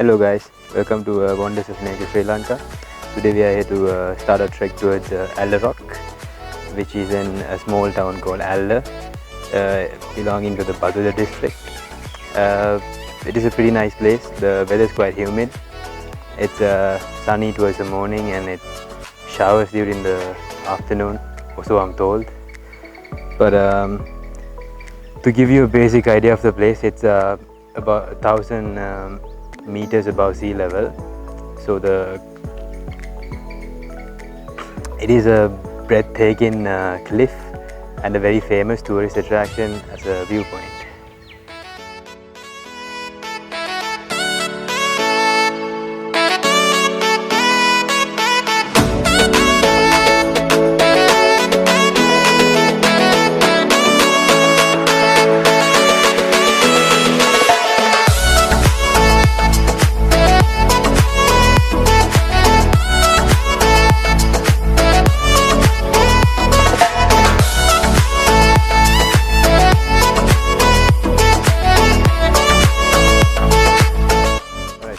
Hello guys, welcome to Wonders of Nature Sri Lanka. Today we are here to start our trek towards Alla Rock, which is in a small town called Alla, belonging to the Badulla district. It is a pretty nice place. The weather is quite humid. It's sunny towards the morning and it showers during the afternoon, or so I'm told. But to give you a basic idea of the place, it's about 1,000 meters above sea level. So it is a breathtaking cliff and a very famous tourist attraction as a viewpoint.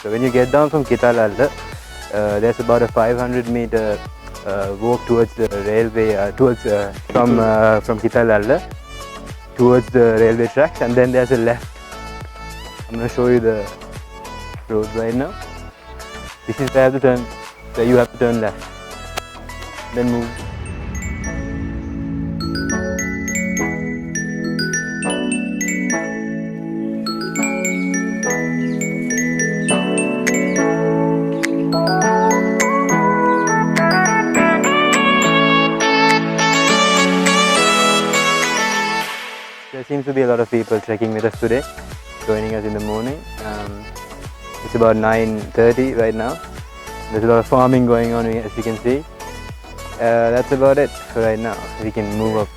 So when you get down from Alla, there's about a 500-meter walk towards the railway, from Alla towards the railway tracks, and then there's a left. I'm going to show you the road right now. This is where you have to turn left, then move. There seems to be a lot of people trekking with us today, joining us in the morning. It's about 9:30 right now. There's a lot of farming going on, as you can see. That's about it for right now. We can move up.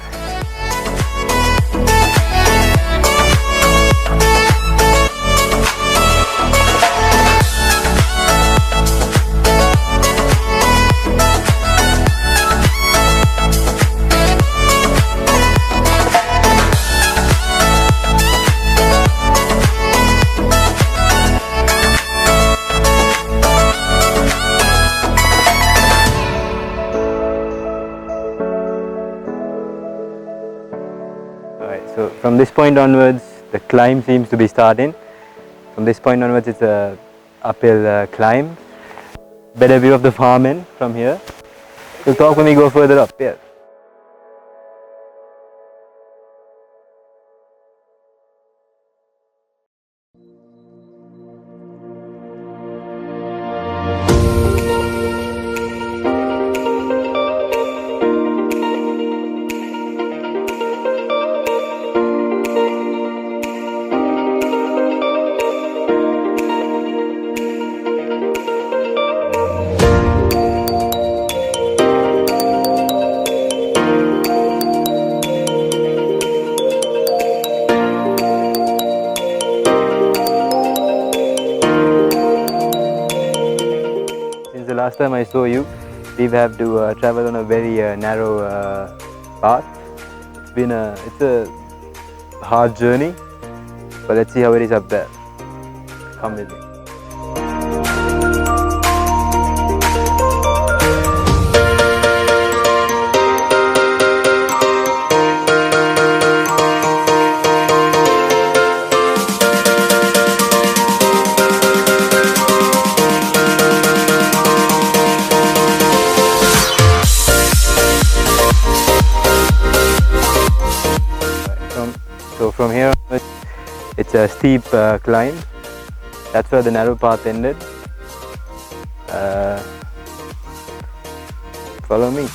So from this point onwards, the climb seems to be starting. From this point onwards, it's a uphill climb. Better view of the farming from here. We'll talk when we go further up here. The last time I saw you, we've had to travel on a very narrow path. It's a hard journey, but let's see how it is up there. Come with me. So from here onwards, it's a steep climb. That's where the narrow path ended. Follow me.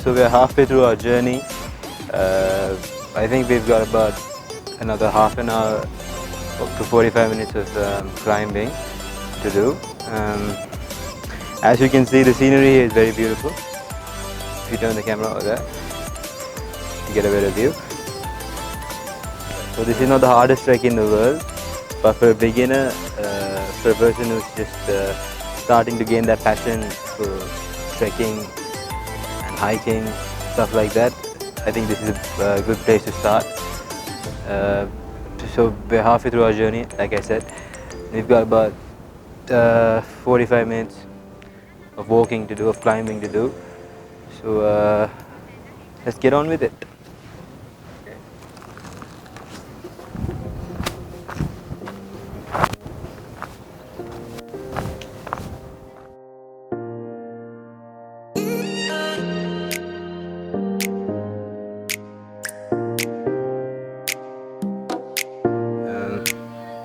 So we're halfway through our journey. I think we've got about another half an hour up to 45 minutes of climbing to do. As you can see, the scenery here is very beautiful. If you turn the camera over there, you get a better view. So this is not the hardest trek in the world, but for a beginner, for a person who's just starting to gain that passion for trekking and hiking, stuff like that, I think this is a good place to start. So we're halfway through our journey, like I said. We've got about 45 minutes of walking to do, of climbing to do. So let's get on with it.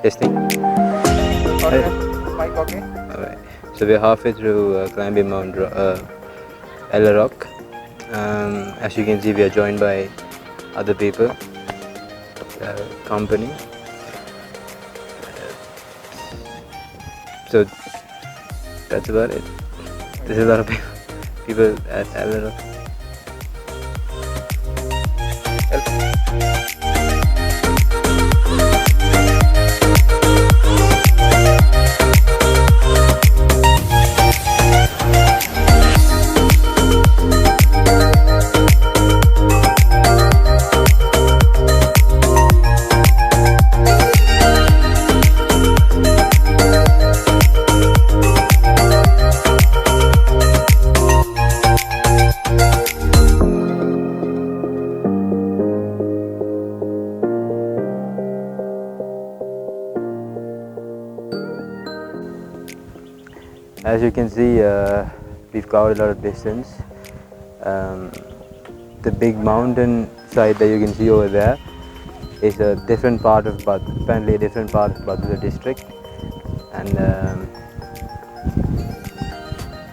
Testing. Okay. Mic okay? Alright. So we're halfway through climbing Mount Rock. As you can see, we are joined by other people, company. So that's about it. There's a lot of people at Rock. As you can see, we've covered a lot of distance. The big mountain side that you can see over there is a different part of apparently a different part of Badulla district, and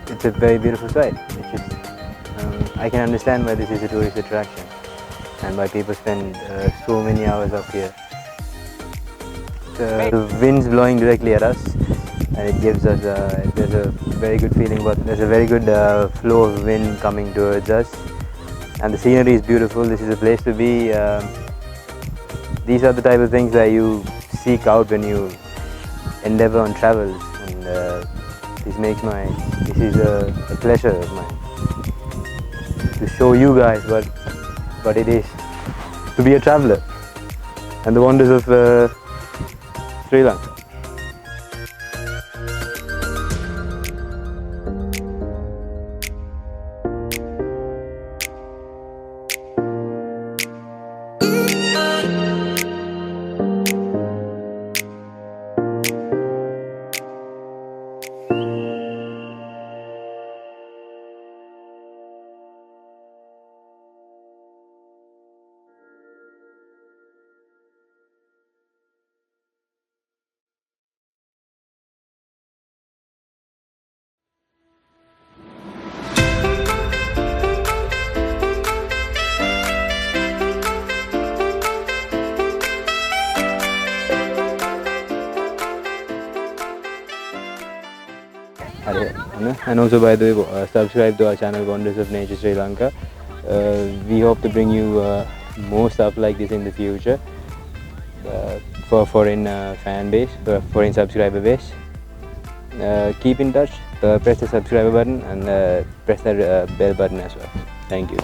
it's a very beautiful sight. It's just, I can understand why this is a tourist attraction and why people spend so many hours up here. The wind's blowing directly at us, and it gives us there's a very good feeling, but there's a very good flow of wind coming towards us, and the scenery is beautiful. This is a place to be. These are the type of things that you seek out when you endeavor on travels, and this is a pleasure of mine to show you guys what it is to be a traveler. and the wonders of Sri Lanka. And also, by the way, subscribe to our channel Wonders of Nature Sri Lanka. We hope to bring you more stuff like this in the future for foreign fan base, for foreign subscriber base. Keep in touch, press the subscribe button and press the bell button as well. Thank you.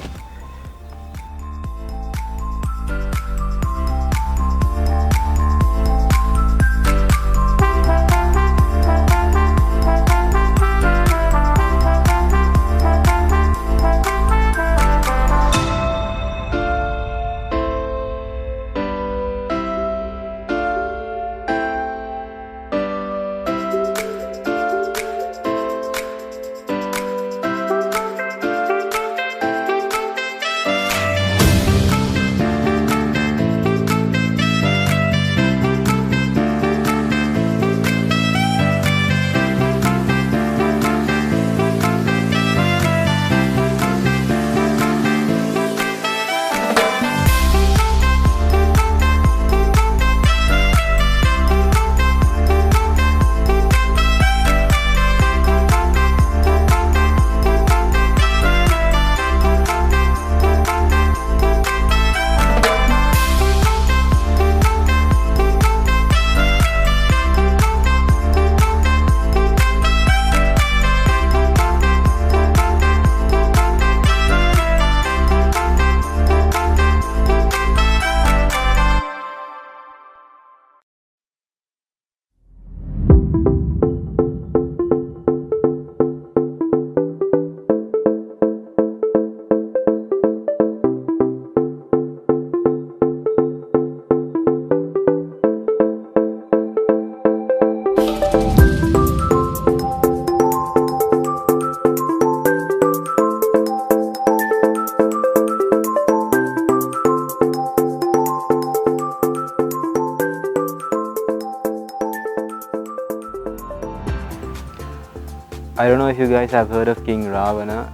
I don't know if you guys have heard of King Ravana.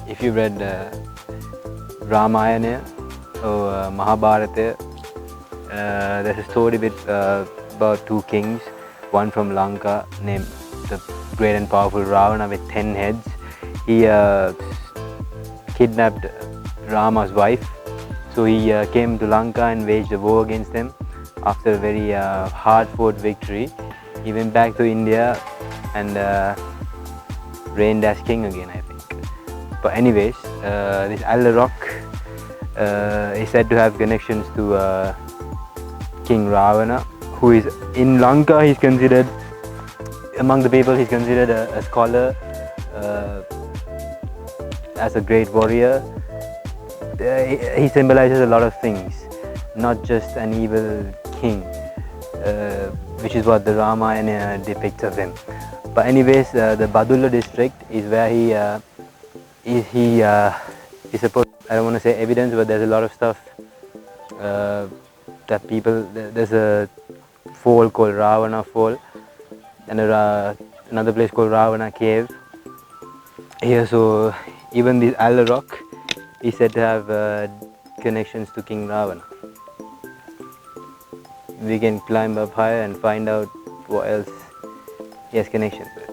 If you read Ramayana or Mahabharata, there's a story about two kings, one from Lanka named the great and powerful Ravana with 10 heads. He kidnapped Rama's wife, so he came to Lanka and waged a war against them. After a very hard-fought victory, he went back to India and reigned as king again, I think. But anyways, this Alder rock is said to have connections to King Ravana, who is in Lanka. He's considered, among the people, he's considered a scholar, as a great warrior. He symbolizes a lot of things, not just an evil king, which is what the Ramayana depicts of him. But anyways, the Badulla district is where he is supposed, I don't want to say evidence, but there's a lot of stuff that people, there's a fall called Ravana Fall and another place called Ravana Cave here. So even this Alder rock is said to have connections to King Ravana. We can climb up higher and find out what else he has connections with.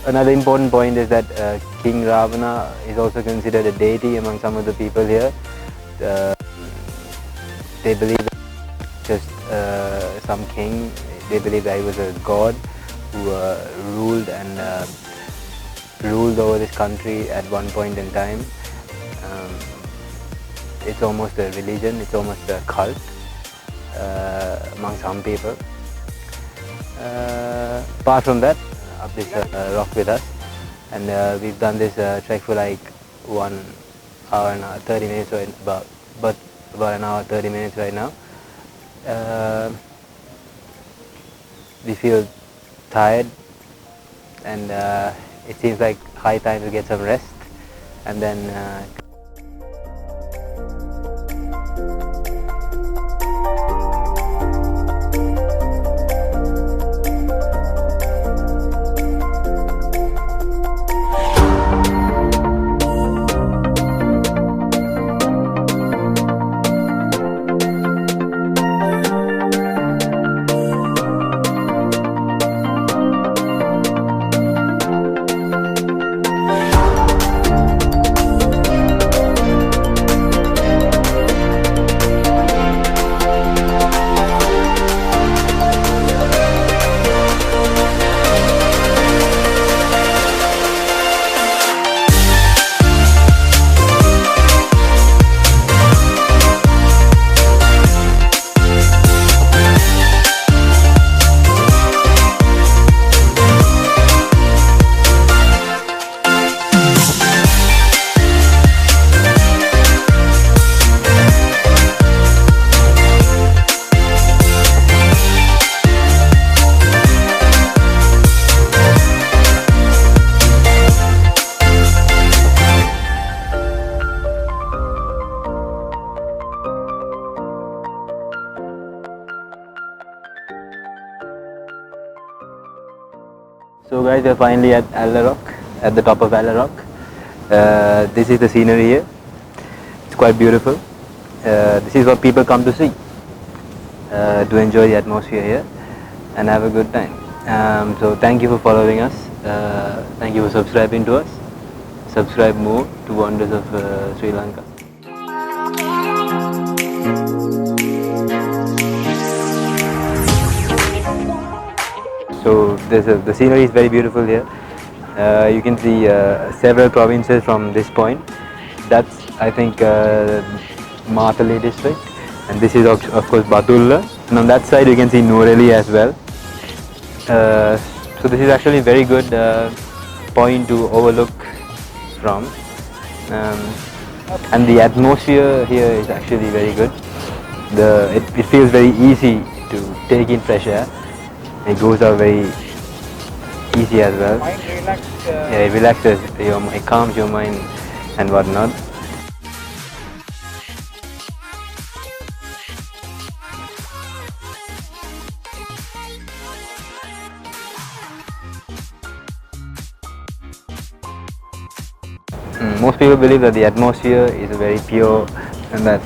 Another important point is that King Ravana is also considered a deity among some of the people here. They believe that just some king. They believe that he was a god who ruled over this country at one point in time. It's almost a religion. It's almost a cult among some people. Apart from that, up this rock with us, and we've done this trek for like 1 hour and 30 minutes right about an hour 30 minutes right now. We feel tired, and it seems like high time to get some rest, and then So guys, we're finally at Rock, at the top of Rock. This is the scenery here. It's quite beautiful. This is what people come to see, to enjoy the atmosphere here and have a good time. So thank you for following us. Thank you for subscribing to us. Subscribe more to Wonders of Sri Lanka. So the scenery is very beautiful here. You can see several provinces from this point. That's, I think, Matale district, and this is of course Badulla. And on that side you can see Noreli as well. So this is actually a very good point to overlook from, and the atmosphere here is actually very good. It feels very easy to take in fresh air. It goes out very easy as well. Mind relax. Yeah, it relaxes your mind, it calms your mind and whatnot. Most people believe that the atmosphere is very pure and that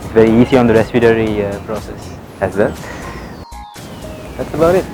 it's very easy on the respiratory process as well. That's about it.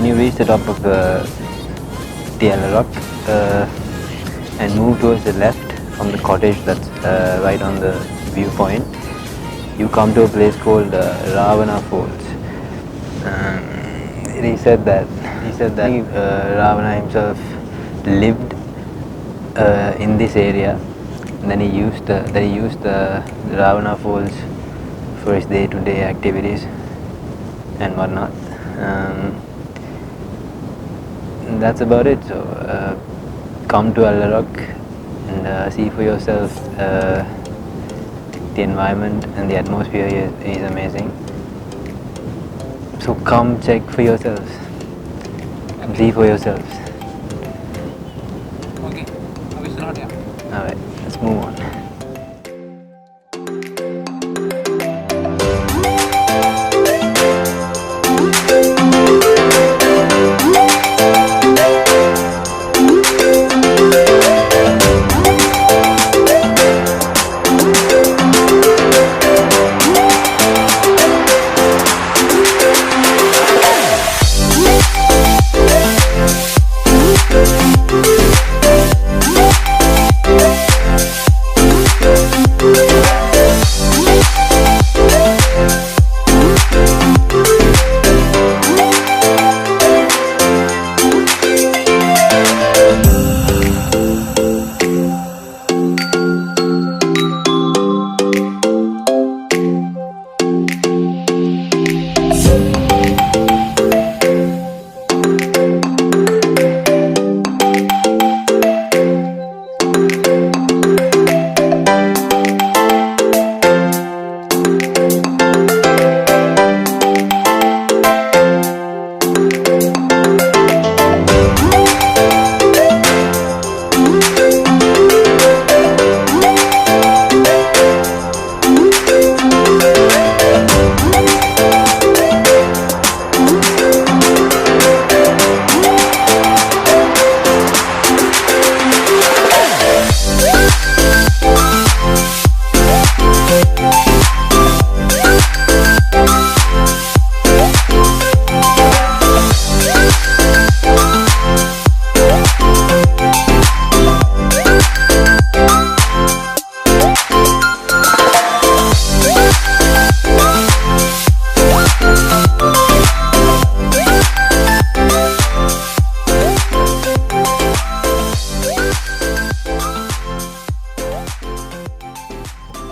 when you reach the top of the Rock and move towards the left from the cottage that's right on the viewpoint, you come to a place called Ravana Falls. He said that Ravana himself lived in this area. And then he used the Ravana Falls for his day-to-day activities and whatnot. That's about it. So come to Rock and see for yourself. The environment and the atmosphere here is amazing. So come check for yourselves. See for yourselves. Okay. Now it's not here. Alright, let's move on.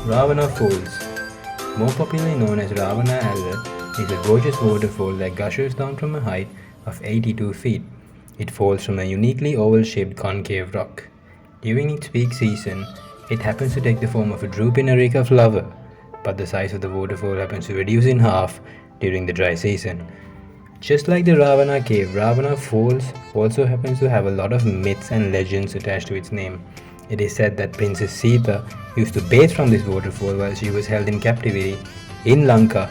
Ravana Falls, more popularly known as Ravana Alla, is a gorgeous waterfall that gushes down from a height of 82 feet. It falls from a uniquely oval-shaped concave rock. During its peak season, it happens to take the form of a drooping areca flower, but the size of the waterfall happens to reduce in half during the dry season. Just like the Ravana cave, Ravana Falls also happens to have a lot of myths and legends attached to its name. It is said that Princess Sita used to bathe from this waterfall while she was held in captivity in Lanka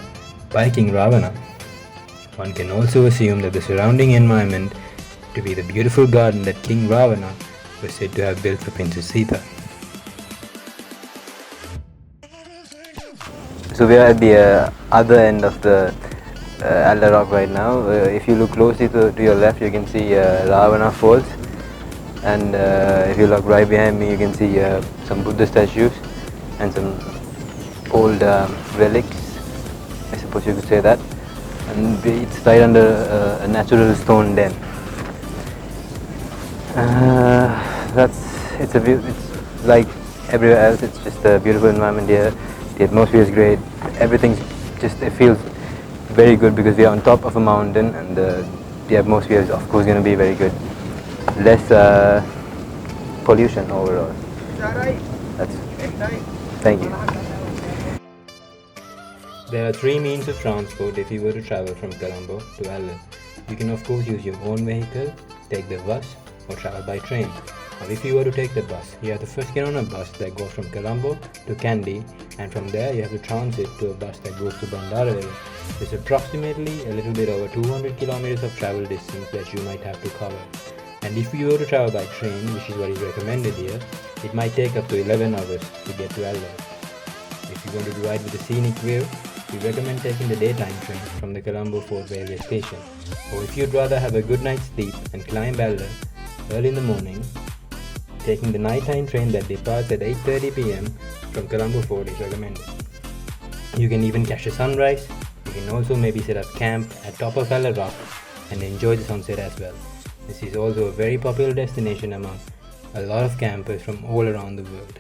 by King Ravana. One can also assume that the surrounding environment to be the beautiful garden that King Ravana was said to have built for Princess Sita. So we are at the other end of the Alder Rock right now. If you look closely to your left, you can see Ravana Falls, and if you look right behind me, you can see some Buddha statues and some old relics, I suppose you could say that, and it's right under a natural stone dam. It's like everywhere else. It's just a beautiful environment here. The atmosphere is great. Everything's it feels very good because we are on top of a mountain, and the atmosphere is of course going to be very good. Less pollution overall. Thank you. There are three means of transport if you were to travel from Colombo to Allen. You can of course use your own vehicle, take the bus, or travel by train. Now if you were to take the bus, you have to first get on a bus that goes from Colombo to Kandy, and from there you have to transit to a bus that goes to Bandarale. There's approximately a little bit over 200 kilometers of travel distance that you might have to cover. And if you were to travel by train, which is what is recommended here, it might take up to 11 hours to get to Alder. If you wanted to ride with a scenic view, we recommend taking the daytime train from the Colombo Fort railway station. Or if you'd rather have a good night's sleep and climb Badulla early in the morning, taking the nighttime train that departs at 8:30 p.m. from Colombo Fort is recommended. You can even catch a sunrise. You can also maybe set up camp at top of Rock and enjoy the sunset as well. This is also a very popular destination among a lot of campers from all around the world.